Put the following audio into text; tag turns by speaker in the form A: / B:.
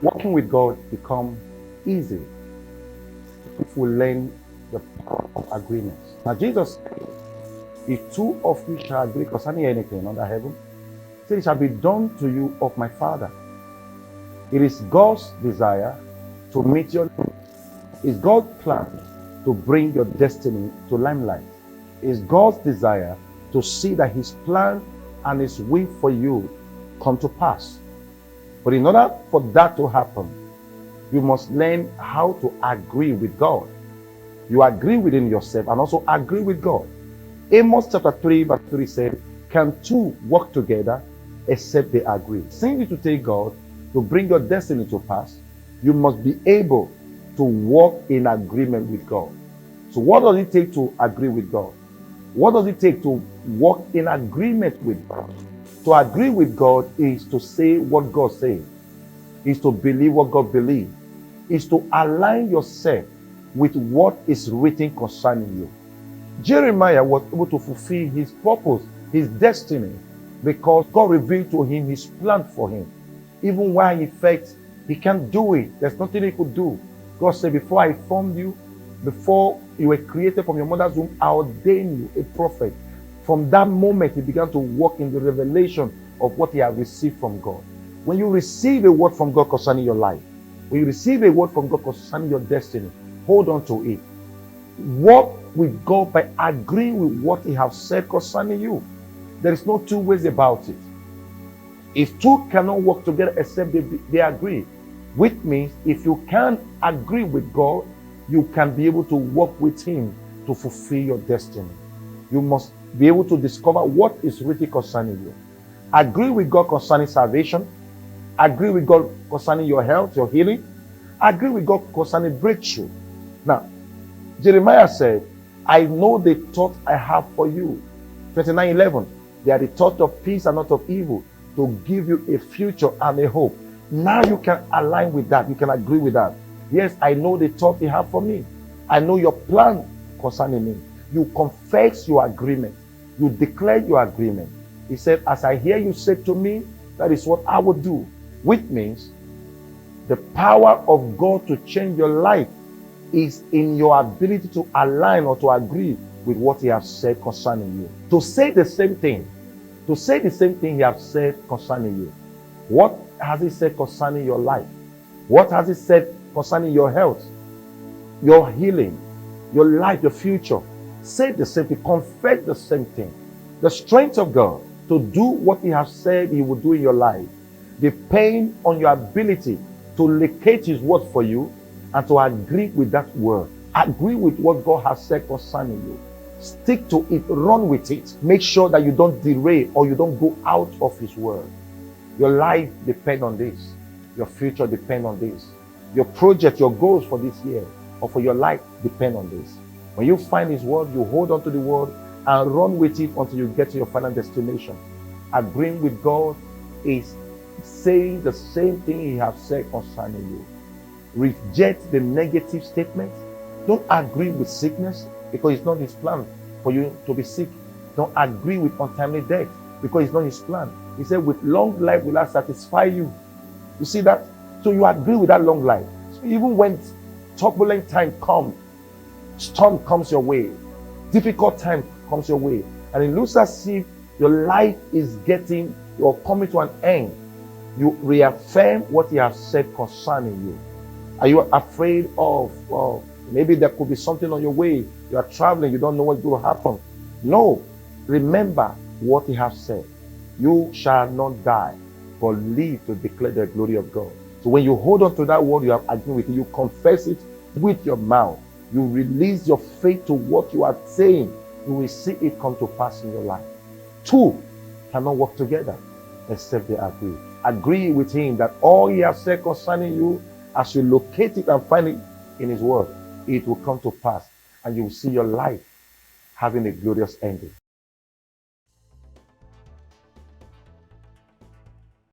A: Working with God become easy if we learn the power of agreements. Now Jesus said, if two of you shall agree concerning anything under heaven, say it shall be done to you of my Father. It is God's desire to meet your needs. It's God's plan to bring your destiny to limelight. It's God's desire to see that His plan and His will for you come to pass. But in order for that to happen, you must learn how to agree with God. You agree within yourself and also agree with God. Amos chapter 3 verse 3 said, can two work together except they agree? Simply to take God to bring your destiny to pass, you must be able to walk in agreement with God. So what does it take to agree with God? What does it take to walk in agreement with God? To agree with God is to say what God says, is to believe what God believes, is to align yourself with what is written concerning you. Jeremiah was able to fulfill his purpose, his destiny, because God revealed to him his plan for him. Even while he felt he can't do it, there's nothing he could do. God said, before I formed you, before you were created from your mother's womb, I ordained you a prophet. From that moment, he began to walk in the revelation of what he had received from God. When you receive a word from God concerning your life, when you receive a word from God concerning your destiny, hold on to it. Walk with God by agreeing with what He has said concerning you. There is no two ways about it. If two cannot work together except they agree, which means if you can't agree with God, you can be able to work with Him to fulfill your destiny. You must be able to discover what is written concerning you. Agree with God concerning salvation. Agree with God concerning your health, your healing. Agree with God concerning breakthrough. Now, Jeremiah said, I know the thought I have for you. 29:11. They are the thought of peace and not of evil, to give you a future and a hope. Now you can align with that. You can agree with that. Yes, I know the thought you have for me. I know your plan concerning me. You confess your agreement. You declare your agreement. He said, as I hear you say to me, that is what I will do. Which means the power of God to change your life is in your ability to align or to agree with what He has said concerning you. To say the same thing. To say the same thing He has said concerning you. What has He said concerning your life? What has He said concerning your health, your healing, your life, your future? Say the same thing. Confess the same thing. The strength of God to do what He has said He will do in your life depends on your ability to locate His word for you and to agree with that word. Agree with what God has said concerning you. Stick to it. Run with it. Make sure that you don't derail or you don't go out of His word. Your life depends on this. Your future depends on this. Your project, your goals for this year or for your life depend on this. When you find His word, you hold on to the word and run with it until you get to your final destination. Agreeing with God is saying the same thing He has said concerning you. Reject the negative statements. Don't agree with sickness because it's not His plan for you to be sick. Don't agree with untimely death because it's not His plan. He said, with long life will I satisfy you. You see that? So you agree with that long life. So even when turbulent time comes, storm comes your way, difficult time comes your way, and it looks as if your life is getting or coming to an end, you reaffirm what He has said concerning you. Are you afraid of maybe there could be something on your way? You are traveling, you don't know what's going to happen. No. Remember what He has said. You shall not die, but live to declare the glory of God. So when you hold on to that word, you have agreed with it, you confess it with your mouth, you release your faith to what you are saying, you will see it come to pass in your life. Two cannot work together except they agree. Agree with Him that all He has said concerning you, as you locate it and find it in His word, it will come to pass and you will see your life having a glorious ending.